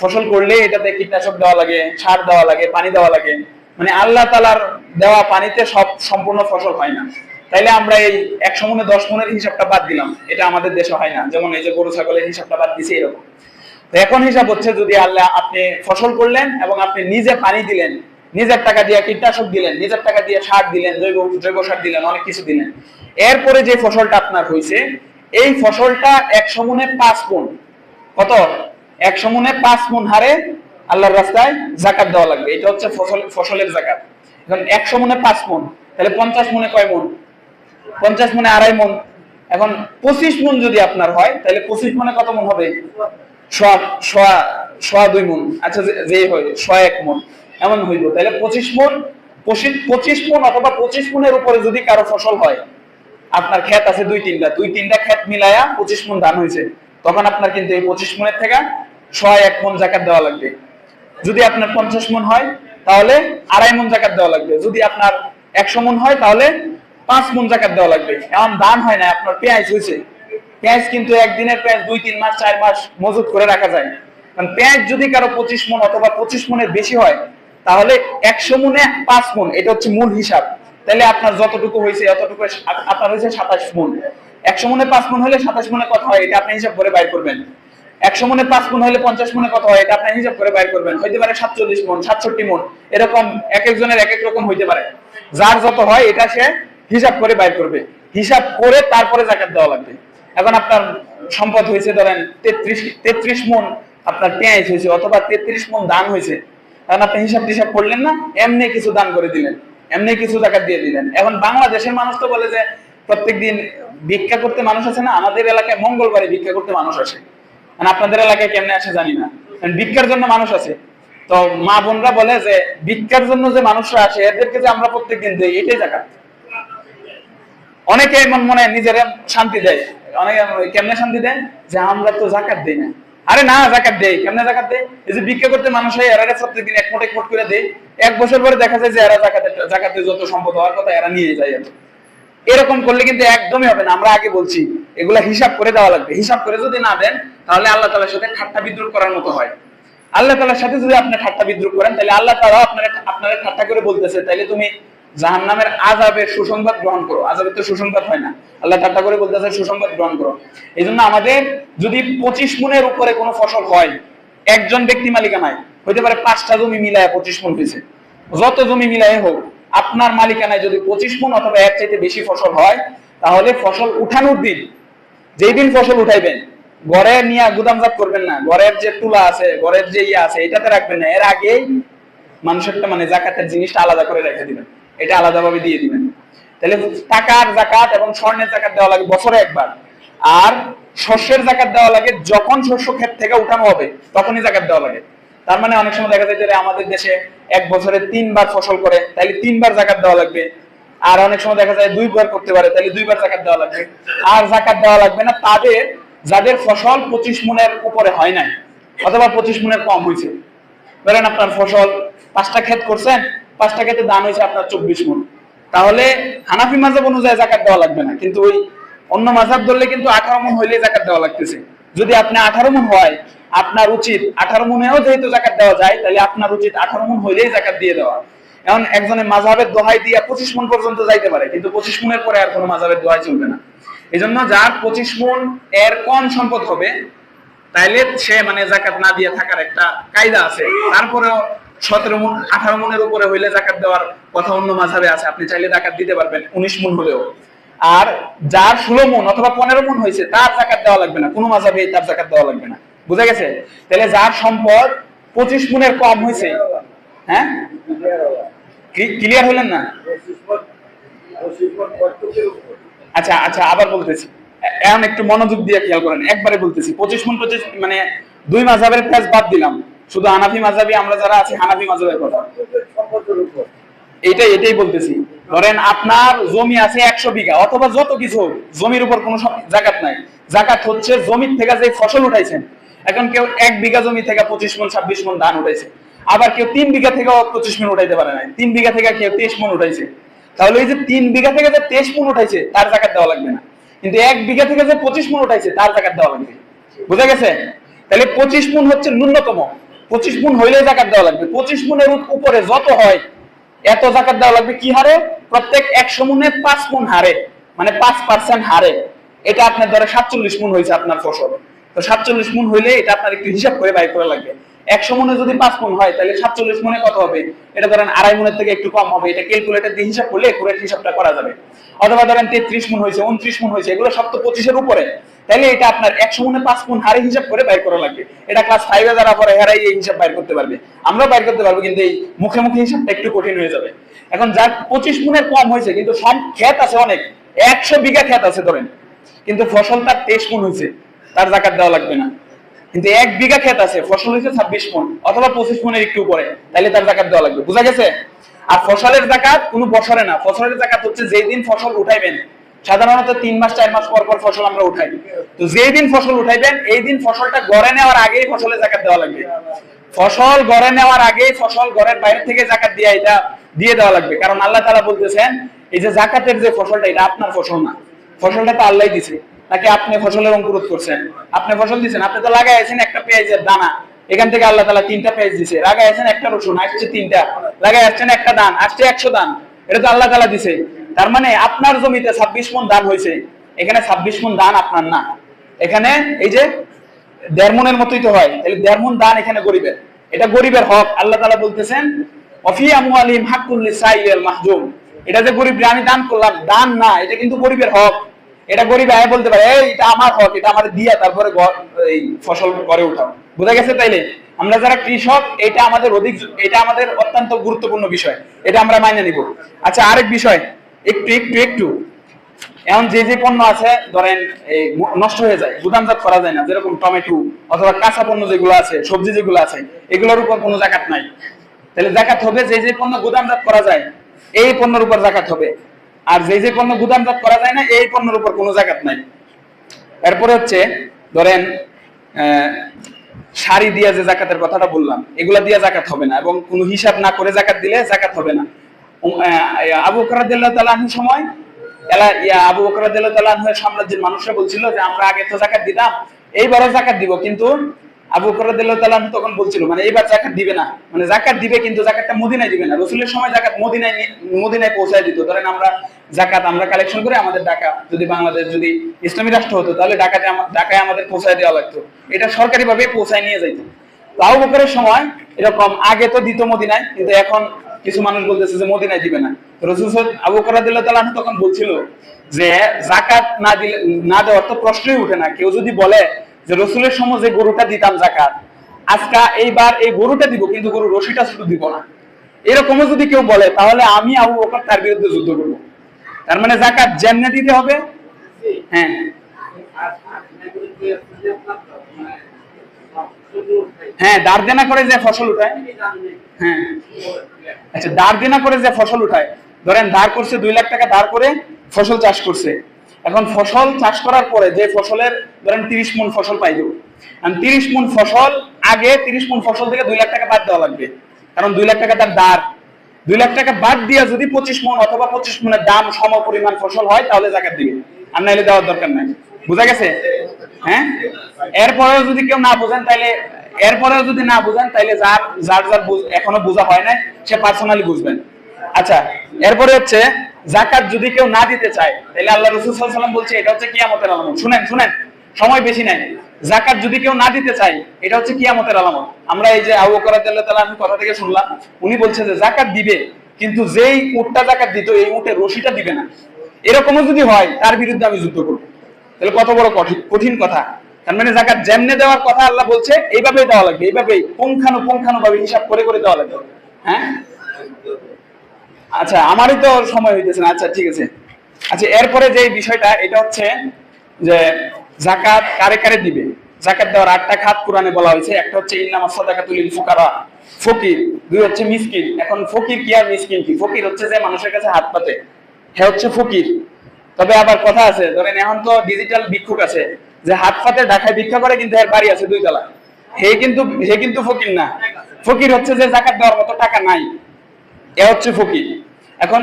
ফসল করলে এটাতে কীটনাশক দেওয়া লাগে, সার দেওয়া লাগে, পানি দেওয়া লাগে, মানে আল্লাহ তাআলার দেওয়া পানিতে সব সম্পূর্ণ ফসল হয় না। তাইলে আমরা এই 100 মণে 10 মণের হিসাবটা বাদ দিলাম, এটা আমাদের দেশে হয় না। যেমন এই যে গরু ছাগলের হিসাবটা বাদ দিছি এরকম। তো এখন হিসাব হচ্ছে যদি আল্লাহ আপনি ফসল করলেন এবং আপনি নিজে পানি দিলেন, নিজের টাকা দিয়ে কীটনাশক দিলেন, নিজের টাকা দিয়ে সার দিলেন, জৈব সার দিলেন, অনেক কিছু দিলেন, এরপরে যে ফসলটা আপনার হয়েছে এই ফসলটা 100 মণে 5 মণ, কত 100 মণে 5 মণ হারে আল্লাহর রাস্তায় যাকাত দেওয়া লাগবে। এটা হচ্ছে ফসলের যাকাত। এখন 100 মণে 5 মণ, তাহলে 50 মণে কয় মণ? 50 মণে 2.5 মণ। এখন 25 মণ যদি আপনার হয় তাহলে 25 মণে কত মণ হবে? সোয়া 2 মণ। আচ্ছা যেই হয় সোয়া 1 মণ এমন হইব। তাহলে 25 মণ, 25 মণ অথবা 25 মণের উপরে যদি কারো ফসল হয়, আপনার ক্ষেত আছে 2-3টা ক্ষেত মিলায়া 25 মণ ধান হয়েছে, তখন আপনার কিন্তু এই 25 মণের থেকে সোয়া 1 মণ যাকাত দেওয়া লাগবে। যদি আপনার 50 মণ হয় তাহলে 2.5 মণ যাকাত দেওয়া লাগবে। যদি আপনার 100 মণ হয় তাহলে 5 মণ যাকাত দেওয়া লাগবে। এমন ধান হয় না, আপনার পেঁয়াজ হয়েছে, পেঁয়াজ কিন্তু একদিনের পেঁয়াজ 2-3 মাস 4 মাস মজুত করে রাখা যায়। কারণ পেঁয়াজ যদি কারো 25 মণ অথবা 25 মণের বেশি হয় তাহলে 100 মণে 5 মণ, এটা হচ্ছে মূল হিসাব। তাহলে আপনার যতটুকু হয়েছে অতটুকু আপনার হয়েছে 27 মণ। 100 মণে 5 মণ হলে 27 মণে কত হয় এটা আপনি হিসাব করে বাইর করবেন। 100 মণে 5 মণ হলে 50 মণে কত হয় এটা আপনি হিসাব করে বাইর করবেন। হইতে পারে 47 মণ, 67 মণ, এরকম এক একজনের এক এক রকম হইতে পারে। যার যত হয় এটা সে হিসাব করে বাইর করবে, হিসাব করে তারপরে যাকাত দেওয়া লাগবে। এখন আপনার সম্পদ হয়েছে ধরেন 33 মণ আপনার পেঁয়াজ হয়েছে অথবা 33 মণ ধান হয়েছে, কারণ আপনি হিসাব করলেন না, এমনি কিছু দান করে দিলেন, এমনি কিছু যাকাত দিয়ে দিলেন। এখন বাংলাদেশের মানুষ তো বলে যে প্রত্যেকদিন ভিক্ষা করতে মানুষ আছে না, আমাদের এলাকায় মঙ্গলবারে ভিক্ষা করতে মানুষ আসে, মানে আপনাদের এলাকায় কেমনে আসে জানি না, ভিক্ষার জন্য মানুষ আছে। তো মা বোনরা বলে যে ভিক্ষার জন্য যে মানুষরা আসে এদেরকে যে আমরা প্রত্যেকদিন দেই এটাই যাকাত। অনেকে এমন মনে নিজের শান্তি দেয়, অনেকে কেমনে শান্তি দেয় যে আমরা তো যাকাত দেই না। আরে না, যাকাত দেই। কেমনে যাকাত দেয়? এই যে ভিক্ষা করতে মানুষ হয় এরা প্রত্যেকদিন এক মোট করে দেয়, 1 বছর পরে দেখা যায় যে এরা যাকাতে যত সম্পদ হওয়ার কথা এরা নিয়ে যায়। এরকম করলে কিন্তু একদমই হবে না। আমরা আগে বলছি এগুলা হিসাব করে দেওয়া লাগবে। হিসাব করে যদি না দেন তাহলে আল্লাহ তাআলার সাথে ঠাট্টা বিদ্রুপ করার মতো হয়। আল্লাহ তাআলার সাথে যদি আপনি ঠাট্টা বিদ্রুপ করেন তাহলে আল্লাহ তাআলা আপনারা ঠাট্টা করে বলতেছে তাহলে তুমি জাহান্নামের আযাবের সুসংবাদ গ্রহণ করো। আযাবের তো সুসংবাদ হয় না, আল্লাহ ঠাট্টা করে বলতেছে সুসংবাদ গ্রহণ করো। এইজন্য আমাদের যদি 25 মণের উপরে কোনো ফসল হয়, একজন ব্যক্তি মালিকানায় হইতে পারে 5টা জমি মিলায় 25 মণ হয়েছে, যত জমি মিলায় হোক আপনার মালিকানায় যদি 25 মণ অথবা এর চাইতে বেশি ফসল হয় তাহলে ফসল উঠানোর দিন, যেই দিন ফসল উঠাইবেন ঘরে নিয়ে গুদামজাত করবেন না, ঘরের যে তুলা আছে, ঘরের যে ইয়ে আছে এটাতে রাখবেন না, এর আগেই মানুষেরটা মানে যাকাতের জিনিসটা আলাদা করে রেখে দিবেন, এটা আলাদাভাবে দিয়ে দিবেন। তাহলে টাকার যাকাত এবং স্বর্ণের যাকাত দেওয়া লাগে বছরে একবার, আর শস্যের যাকাত দেওয়া লাগে যখন শস্য ক্ষেত থেকে উঠানো হবে তখনই যাকাত দেওয়া লাগে। তার মানে অনেক সময় দেখা যায় যে আমাদের দেশে 1 বছরে 3 বার ফসল করে তাহলে 3 বার যাকাত দেওয়া লাগবে, আর অনেক সময় দেখা যায় 2 বার করতে পারে তাহলে 2 বার যাকাত দেওয়া লাগবে। আর যাকাত দেওয়া লাগবে না তাদের যাদের ফসল 25 মণের উপরে হয় নাই অথবা 25 মণের কম হয়েছে। ধরেন আপনার ফসল 5টা ক্ষেত করছেন, 5টা ক্ষেতে ধান হয়েছে আপনার 24 মণ, তাহলে হানাফি মাযহাব অনুযায়ী যাকাত দেওয়া লাগবে না, কিন্তু ওই অন্য মাযহাব ধরলে কিন্তু 18 মণ হইলে যাকাত দেওয়া লাগতেছে। যদি আপনি 18 মণ হয় আপনার উচিত 18 মণেও যেহেতু যাকাত দেওয়া যায় তাহলে আপনার উচিত 18 মণ হইলেই যাকাত দিয়ে দেওয়া। এখন একজনের মাযহাবের দোহাই দিয়ে 25 মণ পর্যন্ত যাইতে পারে, কিন্তু 25 মণের পরে আর কোনো মাযহাবের দোহাই চলবে না। এজন্য যার 25 মণ এর কম সম্পদ হবে তাইলে সে মানে যাকাত না দিয়ে থাকার একটা কায়দা আছে। তারপরেও 17 মণ 18 মণের উপরে হইলে যাকাত দেওয়ার কথা অন্য মাযহাবে আছে, আপনি চাইলে যাকাত দিতে পারবেন 19 মণ হলেও। আর যার 16 মণ অথবা 15 মণ হয়েছে তার যাকাত দেওয়া লাগবে না, কোনো মাযহাবে তার যাকাত দেওয়া লাগবে না। বুঝা গেছে? তাহলে যার সম্পদ 25 মণের কম হয়েছে, হ্যাঁ ক্লিয়ার হলেন না? আচ্ছা আচ্ছা আবার বলতেছি, এখন একটু মনোযোগ দিয়ে খেয়াল করেন, একবারে বলতেছি 25 মণ 25 মানে 2 মাযহাবের কাজ বাদ দিলাম, শুধু হানাফি মাযহাবী আমরা যারা আছি হানাফি মাযহাবের কথা। এটাই বলতেছি। ধরেন আপনার জমি আছে 100 বিঘা অথবা যত কিছু, জমির উপর কোনো জাকাত নাই। জাকাত হচ্ছে জমির থেকে যে ফসল উঠাইছেন। এখন কেউ 1 বিঘা জমি থেকে 25 মণ 26 মণ ধান উঠাইছে, আবার কেউ 3 বিঘা থেকেও 25 মণ উঠাইতে পারে না, 3 বিঘা থেকে কেউ 23 মণ উঠাইছে। তাহলে এই যে 3 বিঘা থেকে যে 23 মণ উঠাইছে তার জাকাত দেওয়া লাগবে না, কিন্তু 1 বিঘা থেকে যে 25 মণ উঠাইছে তার জাকাত দেওয়া লাগবে। বুঝা গেছে? তাহলে 25 মণ হচ্ছে ন্যূনতম, 25 মণ হইলে জাকাত দেওয়া লাগবে। 25 মণের উপরে যত হয় এত জাকাত দেওয়া লাগবে। কি হারে? প্রত্যেক 100 মণে 5 মণ হারে, মানে 5% হারে। এটা আপনার ধরে 47 মণ হয়েছে আপনার ফসল, তো 47 মণ হইলে এটা আপনার একটু হিসাব করে বাইর করা লাগবে। 100 মণে যদি 5 মণ হয় তাহলে 47 মণে কত হবে? এটা ধরেন 2.5 মণের থেকে একটু কম হবে। এটা ক্যালকুলেটর দিয়ে হিসাব করলে পুরো হিসাবটা করা যাবে। অথবা ধরেন 33 মণ হয়েছে, 29 মণ হয়েছে, এগুলো সব তো 25 এর উপরে। তাহলে এটা আপনার 100 মণে 5 মণ হারে হিসাব করে বাইর করা লাগবে। এটা ক্লাস 5 এ যারা পরে হেরাই এই হিসাব বাইর করতে পারবে, আমরা বাইর করতে পারবো, কিন্তু এই মুখে মুখে হিসাবটা একটু কঠিন হয়ে যাবে। এখন যার 25 মণের কম হয়েছে কিন্তু সব ক্ষেত আছে অনেক, 100 বিঘা ক্ষেত আছে ধরেন, কিন্তু ফসল তার 23 মণ হয়েছে, তার জাকাত দেওয়া লাগবে না। কিন্তু 1 বিঘা ক্ষেত আছে, ফসল হয়েছে 26 মণ অথবা 25 মণের একটু উপরে, তাহলে তার জাকাত দেওয়া লাগবে। বুঝা গেছে? আর ফসলের জাকাত কোনো বছরে না, ফসলের জাকাত হচ্ছে যেই দিন ফসল উঠাইবেন। সাধারণত 3 মাস 4 মাস পর পর ফসল আমরা উঠাই, তো যেই দিন ফসল উঠাইবেন এই দিন ফসলটা গড়ে নেওয়ার আগেই ফসলের জাকাত দেওয়া লাগবে। ফসল গড়ে নেওয়ার আগেই ফসল ঘরের বাইরে থেকে জাকাত দিয়ে এটা দিয়ে দেওয়া লাগবে। কারণ আল্লাহ তাআলা বলতেছেন এই যে জাকাতের যে ফসলটা, এটা আপনার ফসল না, ফসলটা তো আল্লাহই দিছে। নাকি আপনি ফসলের অঙ্কুরোধ করছেন, আপনি ফসল দিচ্ছেন, আপনি তো লাগাইছেন একটা পেঁয়াজের দানা, এখান থেকে আল্লাহ তাআলা 3টা পেঁয়াজ দিছে, লাগাইছেন একটা রসুন, আসছে 3টা, লাগাইছেন একটা দান, আসছে 100 দান, এটা তো আল্লাহ তাআলা দিছে। তার মানে আপনার জমিতে 26 মণ ধান হয়েছে, এখানে 26 মণ ধান আপনার না, এখানে এই যে 1.5 মণের মতোই তো হয়, তাহলে 1.5 মণ ধান এখানে গরিবের, এটা গরিবের হক। আল্লাহ তাআলা বলতেছেন ওয়াফি আমওয়ালিহিম হাক্কুল লিসাইল মাহজুম, এটা যে গরিব আমি দান করলাম, দান না, এটা কিন্তু গরিবের হক। এটা গরিব আয় বলতে পারে এই এটা আমার হক, এটা আমার দিয়া তারপরে এই ফসল করে উঠাও। বুঝা গেছে? তাইলে আমরা যারা কৃষক, এটা আমাদের এটা আমাদের অত্যন্ত গুরুত্বপূর্ণ বিষয়, এটা আমরা মাইনে নিব। আচ্ছা, আরেক বিষয় একটু এখন যে পণ্য আছে ধরেন এই নষ্ট হয়ে যায়, গুদামজাত করা যায় না, যেরকম টমেটো অথবা কাঁচা পণ্য যেগুলো আছে, সবজি যেগুলো আছে, এগুলোর উপর কোনো জাকাত নাই। তাহলে জাকাত হবে যে পণ্য গুদামজাত করা যায় এই পণ্যের উপর জাকাত হবে, আর যে পণ্য গুদামজাত করা যায় না এই পণ্যের উপর কোনো জাকাত নাই। এরপরে হচ্ছে ধরেন শাড়ি দিয়ে যে জাকাতের কথাটা বললাম, এগুলা দিয়ে জাকাত হবে না, এবং কোনো হিসাব না করে জাকাত দিলে জাকাত হবে না। আবু বকর রাদিয়াল্লাহু তাআলা আনহুর সময় আবু বকর রাদিয়াল্লাহু তাআলা আনহুর সাম্রাজ্যের মানুষরা বলছিল যে আমরা আগে তো জাকাত দিতাম, এইবারও জাকাত দিব, কিন্তু আবু বকর রাদিয়াল্লাহু তাআলা আনহু তখন বলছিল মানে এইবার জাকাত দিবে না, মানে জাকাত দিবে কিন্তু জাকাতটা মদিনায় দিবে না। রাসূলের সময় জাকাত মদিনায় পৌঁছায় দিত। ধরেন আমরা জাকাত আমরা কালেকশন করে আমাদের ঢাকা, যদি বাংলাদেশ যদি ইসলামী রাষ্ট্র হতো তাহলে ঢাকায় আমাদের পৌঁছায় দেওয়া লাগতো, এটা সরকারিভাবে পৌঁছায় নিয়ে যাইতো। তো আবু বকরের সময় এরকম আগে তো দিত মদিনায়, কিন্তু এখন কিছু মানুষ বলতেছে যে মদিনায় দিবে না। রাসূল আবু বকর রাদিয়াল্লাহু তাআলা আনহু তখন বলছিল যে জাকাত না দিলে না দেওয়ার তো প্রশ্নই উঠে না। কেউ যদি বলে যে রাসূলের সময় যে গরুটা দিতাম জাকাত, আজকে এইবার এই গরুটা দিব কিন্তু গরুর রশিটা শুধু দিব না, এরকমও যদি কেউ বলে তাহলে আমি আবু বকর তার বিরুদ্ধে যুদ্ধ করব। তার মানে জাকাত যেমনে দিতে হবে। হ্যাঁ হ্যাঁ, দাঁড় দেনা করে যে ফসল উঠায়। হ্যাঁ আচ্ছা, দাঁড় দেনা করে যে ফসল উঠায়, ধরেন দাঁড় করছে 2 লাখ টাকা দাঁড় করে ফসল চাষ করছে। এখন ফসল চাষ করার পরে যে ফসলের ধরেন 30 মণ ফসল পাইল, 30 মণ ফসল আগে 30 মণ ফসল থেকে 2 লাখ টাকা বাদ দেওয়া লাগবে, কারণ 2 লাখ টাকা তার দাঁড়। 2 লাখ টাকা বাদ দিয়া যদি 25 মণ অথবা 25 মণের দাম সম পরিমাণ ফসল হয় তাহলে জাকাত দিবে, আর নাইলে দেওয়ার দরকার নাই। বুঝা গেছে? হ্যাঁ, এরপরেও যদি কেউ না বোঝেন তাহলে যার এখনো বোঝা হয় না সে পার্সোনালি বুঝবেন। আচ্ছা, এরপরে হচ্ছে জাকাত যদি কেউ না দিতে চায় তাহলে আল্লাহ রাসূল সাল্লাল্লাহু আলাইহি ওয়াসাল্লাম বলছে এটা হচ্ছে কিয়ামতের আলামত। শুনেন সময় বেশি নাই। জাকাত যদি কেউ না দিতে চায় এটা হচ্ছে কিয়ামতের আলামত। আমরা এই যে আবু বকর রাদিয়াল্লাহু তাআলা আনহু কথা থেকে শুনলাম, উনি বলছে যে জাকাত দিবে কিন্তু যেই উটটা জাকাত দিত এই উটের রশিটা দিবে না, এরকমও যদি হয় তার বিরুদ্ধে আমি যুদ্ধ করব। তাহলে কত বড় কঠিন কথা। তার মানে জাকাত যেমনে দেওয়ার কথা আল্লাহ বলছে এইভাবেই দেওয়া লাগবে, এইভাবেই পুঙ্খানুপুঙ্খানুভাবে হিসাব করে দেওয়া লাগবে। হ্যাঁ আচ্ছা, আমারই তো সময় হইতেছে না। আচ্ছা ঠিক আছে। আচ্ছা, এরপরে যে বিষয়টা এটা হচ্ছে যে জাকাত কারে কারে দিবে। জাকাত দেওয়ার 8টা খাত কোরআনে বলা হয়েছে। একটা হচ্ছে ইন্নামাস সাদাকাতুল লিল ফুকারা, ফকির, দুই হচ্ছে মিসকিন। এখন ফকির কি আর মিসকিন কি? ফকির হচ্ছে যে মানুষের কাছে হাত পাতে, হ্যাঁ হচ্ছে ফকির। তবে আবার কথা আছে, ধরেন এখন তো ডিজিটাল ভিক্ষুক আছে যে হাত পাতে ঢাকায় ভিক্ষা করে, কিন্তু এর বাড়ি আছে 2 তলা, হে কিন্তু ফকির না। ফকির হচ্ছে যে যাকাত দেওয়ার মতো টাকা নাই, এ হচ্ছে ফকির। এখন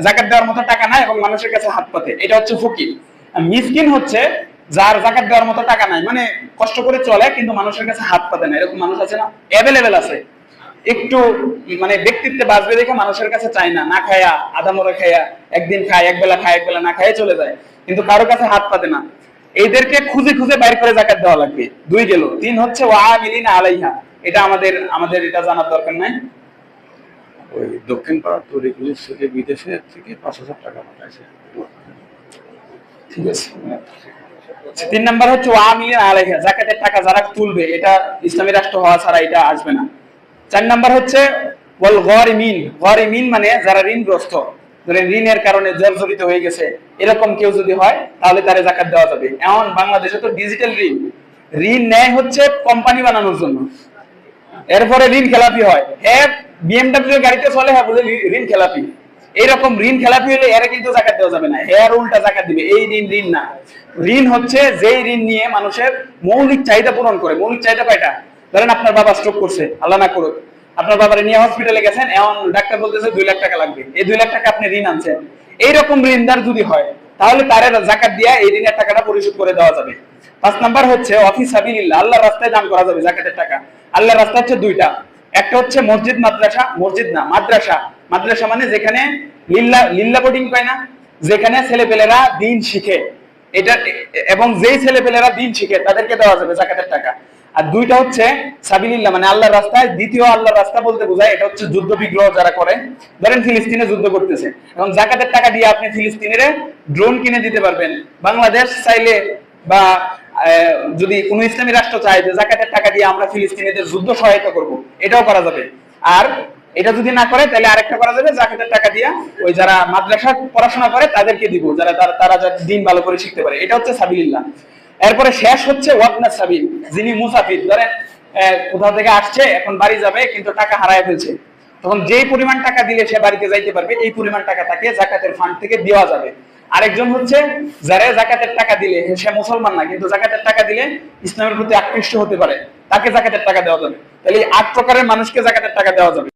যাকাত দেওয়ার মতো টাকা নাই এবং মানুষের কাছে হাত পাতে, এটা হচ্ছে ফকির। আর মিসকিন হচ্ছে যার যাকাত দেওয়ার মতো টাকা নাই, মানে কষ্ট করে চলে কিন্তু মানুষের কাছে হাত পাতে না, এরকম মানুষ আছে না? অ্যাভেলেবেল আছে। একটু মানে ব্যক্তিত্বে বাঁচবে দেখে মানুষের কাছে চায় না, না খায়া আধা মরে খায়া, একদিন খায় একবেলা খায় একবেলা না খায় চলে যায়, কিন্তু কারো কাছে হাত পাতে না। এইদেরকে খুঁজে খুঁজে বাইর করে যাকাত দেওয়া লাগবে। 2 গেল। 3 হচ্ছে ওয়ামিলিনা আলাইহা, এটা আমাদের এটা জানার দরকার নাই। ওই দক্ষিণ পাড়ার তরিকুলির থেকে বিদেশে থেকে 5,000 টাকা পাঠাইছে। ঠিক আছে। 3 নাম্বার হচ্ছে ওয়ামিলিনা আলাইহা, যাকাতের টাকা যারা তুলবে, এটা ইসলামী রাষ্ট্র হওয়া ছাড়া এটা আসবে না। 4 নাম্বার হচ্ছে ওয়াল গরিমিন, গরিমিন মানে যারা ঋণগ্রস্ত, ধরেন ঋণের কারণে জর্জরিত হয়ে গেছে, এরকম কেউ যদি হয় তাহলে তারে যাকাত দেওয়া যাবে। এখন বাংলাদেশে তো ডিজিটাল ঋণ নেয় হচ্ছে কোম্পানি বানানোর জন্য, এরপরে ঋণ খেলাপি হয়। হ্যাঁ বিএমডব্লিউ গাড়িতে চলে, হ্যাঁ বলে ঋণ খেলাপি। এইরকম ঋণ খেলাপি হলে এরা কিন্তু যাকাত দেওয়া যাবে না, হ্যাঁ উল্টা যাকাত দিবে। এই ঋণ না, ঋণ হচ্ছে যেই ঋণ নিয়ে মানুষের মৌলিক চাহিদা পূরণ করে। মৌলিক চাহিদা কয়টা? ধরেন আপনার বাবা স্ট্রোক করছে, আল্লাহ না করুক, আপনার বাবারে নিয়ে হসপিটালে গেছেন, এখন ডাক্তার বলতেছে 2 লাখ টাকা লাগবে, এই 2 লাখ টাকা আপনি ঋণ আনছেন। এইরকম ঋণদার যদি হয় তাহলে তারে যাকাত দিয়া এই ঋণের টাকাটা পরিশোধ করে দেওয়া যাবে। 5 নাম্বার হচ্ছে অফি সাবিলিল্লাহ, আল্লাহর রাস্তায় দান করা যাবে যাকাতের টাকা। আল্লাহর রাস্তা হচ্ছে 2টা, একটা হচ্ছে মসজিদ মাদ্রাসা, মসজিদ না মাদ্রাসা। মাদ্রাসা মানে যেখানে লিল্লা বোর্ডিং পায় না, যেখানে ছেলেপেলেরা দিন শিখে, এটা এবং যেই ছেলেপেলেরা দিন শিখে তাদেরকে দেওয়া যাবে যাকাতের টাকা। আর 2টা হচ্ছে সাবিলিল্লাহ মানে আল্লাহর রাস্তায়। দ্বিতীয় আল্লাহর রাস্তা বলতে বোঝায় এটা হচ্ছে যুদ্ধ বিগ্রহ যারা করে, ধরেন ফিলিস্তিনে যুদ্ধ করতেছে, এবং যাকাতের টাকা দিয়ে আপনি ফিলিস্তিনিরে ড্রোন কিনে দিতে পারবেন। বাংলাদেশ চাইলে বা যদি কোন ইসলামী রাষ্ট্র চায় যে যাকাতের টাকা দিয়ে আমরা ফিলিস্তিনিদের যুদ্ধ সহায়তা করব, এটাও করা যাবে। আর এটা যদি না করে তাহলে আরেকটা করা যাবে, যাকাতের টাকা দিয়ে ওই যারা মাদ্রাসা পড়াশোনা করে তাদেরকে দিব, যারা তারা দিন ভালো করে শিখতে পারে, এটা হচ্ছে সাবিলিল্লাহ। এরপরে শেষ হচ্ছে ওয়াবনা সাবিল, যিনি মুসাফির, ধরেন কোথাও থেকে আসছে, এখন বাড়ি যাবে কিন্তু টাকা হারায় ফেলছে, তখন যেই পরিমাণ টাকা দিলে সে বাড়িতে যাইতে পারবে এই পরিমাণ টাকা তাকে যাকাতের ফান্ড থেকে দেওয়া যাবে। আরেকজন হচ্ছে যারা যাকাতের টাকা দিলে সে মুসলমান না, কিন্তু যাকাতের টাকা দিলে ইসলামের প্রতি আকৃষ্ট হতে পারে, তাকে যাকাতের টাকা দেওয়া যাবে। তাহলে এই 8 প্রকারের মানুষকে যাকাতের টাকা দেওয়া যাবে।